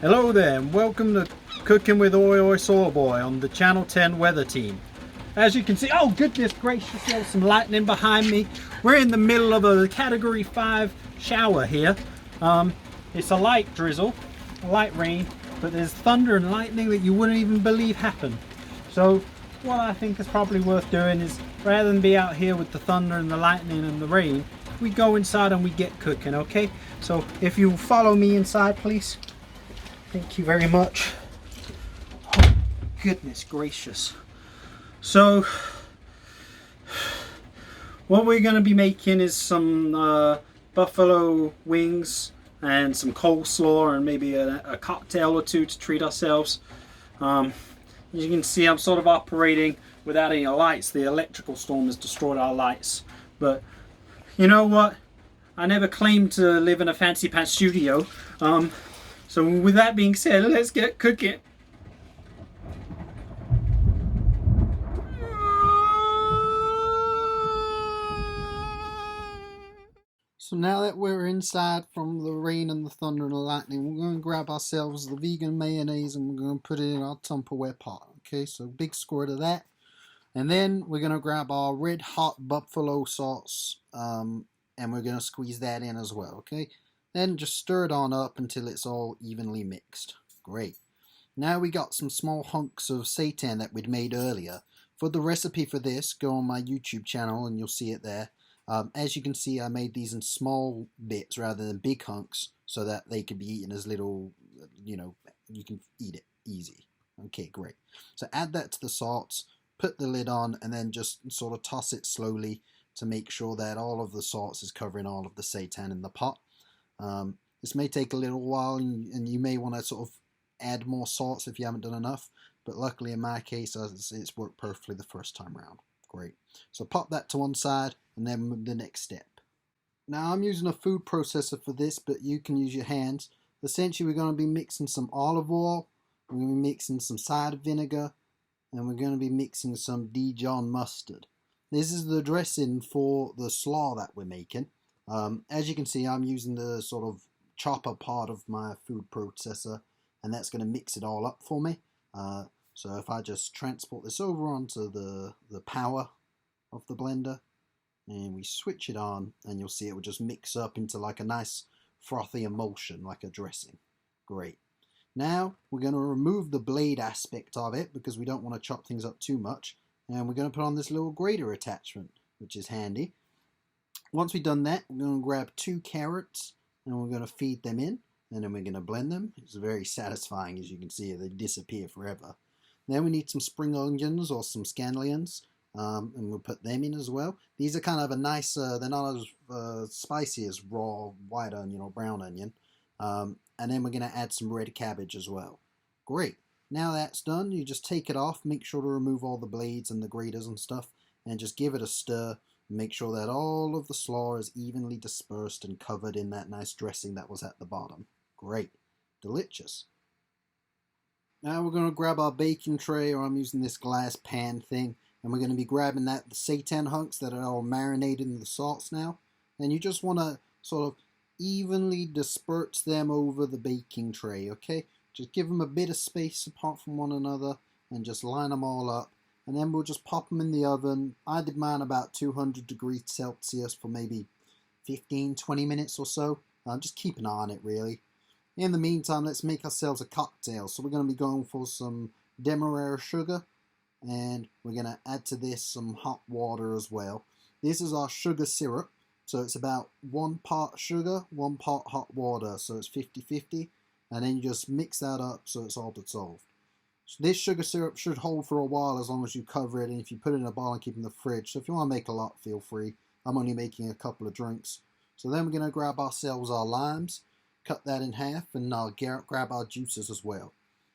Hello there and welcome to Cooking with Soyboy on the Channel 10 weather team. As you can see, oh goodness gracious, there's some lightning behind me. We're in the middle of a Category 5 shower here. It's a light drizzle, a light rain, but there's thunder and lightning that you wouldn't even believe happen. So what I think is probably worth doing is, rather than be out here with the thunder and the lightning and the rain, we go inside and we get cooking, okay? So if you follow me inside, please. Thank you very much. Oh, goodness gracious. So, what we're going to be making is some buffalo wings and some coleslaw and maybe a cocktail or two to treat ourselves. As you can see, I'm sort of operating without any lights. The electrical storm has destroyed our lights. But, you know what? I never claimed to live in a fancy pants studio. So with that being said, let's get cooking. So now that we're inside from the rain and the thunder and the lightning, we're going to grab ourselves the vegan mayonnaise and we're going to put it in our Tupperware pot. Okay, so big squirt of that. And then we're going to grab our red hot buffalo sauce and we're going to squeeze that in as well, okay? Then just stir it on up until it's all evenly mixed. Great. Now we got some small hunks of seitan that we'd made earlier. For the recipe for this, go on my YouTube channel and you'll see it there. As you can see, I made these in small bits rather than big hunks so that they could be eaten as little, you know, you can eat it easy. Okay, great. So add that to the sauce, put the lid on, and then just sort of toss it slowly to make sure that all of the sauce is covering all of the seitan in the pot. This may take a little while and you may want to sort of add more salts if you haven't done enough, but luckily in my case it's worked perfectly the first time round. Great. So pop that to one side and then the next step. Now I'm using a food processor for this, but you can use your hands. Essentially we're going to be mixing some olive oil, we're going to be mixing some cider vinegar, and we're going to be mixing some Dijon mustard. This is the dressing for the slaw that we're making. As you can see, I'm using the sort of chopper part of my food processor, and that's going to mix it all up for me. So if I just transport this over onto the power of the blender, and we switch it on, and you'll see it will just mix up into like a nice frothy emulsion, like a dressing. Great. Now we're going to remove the blade aspect of it because we don't want to chop things up too much, and we're going to put on this little grater attachment, which is handy. Once we've done that, we're going to grab 2 carrots and we're going to feed them in, and then we're going to blend them. It's very satisfying, as you can see. They disappear forever. Then we need some spring onions or some scallions, and we'll put them in as well. These are kind of a nice, they're not as spicy as raw white onion or brown onion. And then we're going to add some red cabbage as well. Great. Now that's done, you just take it off, make sure to remove all the blades and the graters and stuff, and just give it a stir. Make sure that all of the slaw is evenly dispersed and covered in that nice dressing that was at the bottom. Great. Delicious. Now we're going to grab our baking tray, or I'm using this glass pan thing, and we're going to be grabbing the seitan hunks that are all marinated in the sauce now. And you just want to sort of evenly disperse them over the baking tray, okay? Just give them a bit of space apart from one another and just line them all up. And then we'll just pop them in the oven. I did mine about 200 degrees Celsius for maybe 15-20 minutes or so. Just keep an eye on it, really. In the meantime, let's make ourselves a cocktail. So we're going to be going for some demerara sugar, and we're going to add to this some hot water as well. This is our sugar syrup. So it's about 1 part sugar, 1 part hot water. So it's 50-50. And then you just mix that up so it's all dissolved. This sugar syrup should hold for a while as long as you cover it, and if you put it in a bottle and keep it in the fridge. So if you want to make a lot, feel free. I'm only making a couple of drinks. So then we're going to grab ourselves our limes, cut that in half, and grab our juices as well.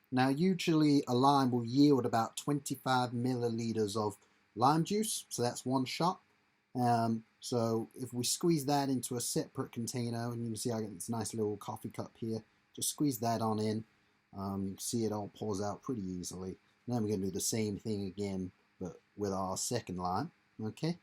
Now usually a lime will yield about 25 milliliters of lime juice, so that's 1 shot. So if we squeeze that into a separate container, and you can see I got this nice little coffee cup here, just squeeze that on in. You can see it all pours out pretty easily. And then we're going to do the same thing again, but with our second lime. Okay.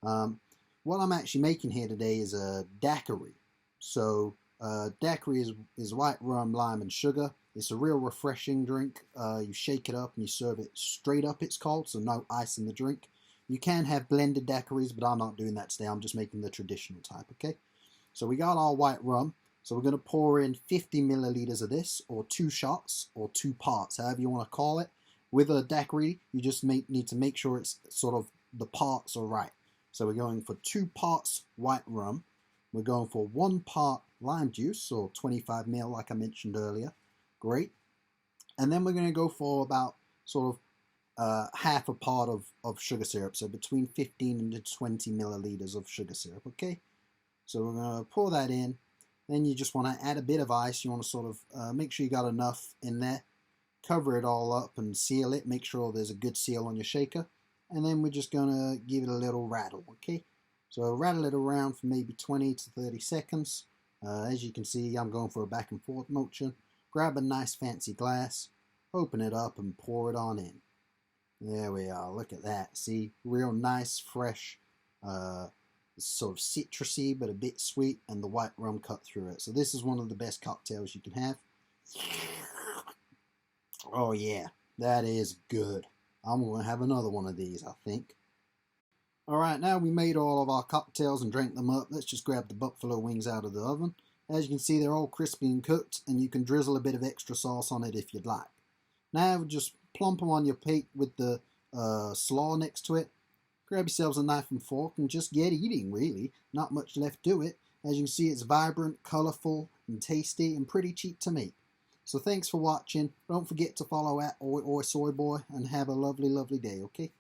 What I'm actually making here today is a daiquiri. So Daiquiri is white rum, lime, and sugar. It's a real refreshing drink. You shake it up and you serve it straight up, it's called, so no ice in the drink. You can have blended daiquiris, but I'm not doing that today. I'm just making the traditional type, okay? So we got our white rum. So we're going to pour in 50 milliliters of this, or 2 shots, or 2 parts, however you want to call it. With a daiquiri, you just need to make sure it's sort of the parts are right. So we're going for 2 parts white rum. We're going for 1 part lime juice, or 25 ml like I mentioned earlier. Great. And then we're going to go for about sort of half a part of sugar syrup, so between 15 and 20 milliliters of sugar syrup, okay? So we're going to pour that in. Then you just want to add a bit of ice. You want to sort of make sure you got enough in there. Cover it all up and seal it. Make sure there's a good seal on your shaker. And then we're just going to give it a little rattle, okay? So rattle it around for maybe 20 to 30 seconds. As you can see, I'm going for a back and forth motion. Grab a nice fancy glass, open it up and pour it on in. There we are, look at that. See, real nice, fresh, sort of citrusy but a bit sweet, and the white rum cut through it. So this is one of the best cocktails you can have. Oh yeah, that is good. I'm going to have another one of these, I think. Alright, now we made all of our cocktails and drank them up. Let's just grab the buffalo wings out of the oven. As you can see, they're all crispy and cooked, and you can drizzle a bit of extra sauce on it if you'd like. Now just plump them on your plate with the slaw next to it. Grab yourselves a knife and fork and just get eating, really. Not much left to it. As you can see, it's vibrant, colourful, and tasty, and pretty cheap to make. So thanks for watching. Don't forget to follow at Soyboy, and have a lovely, lovely day, okay?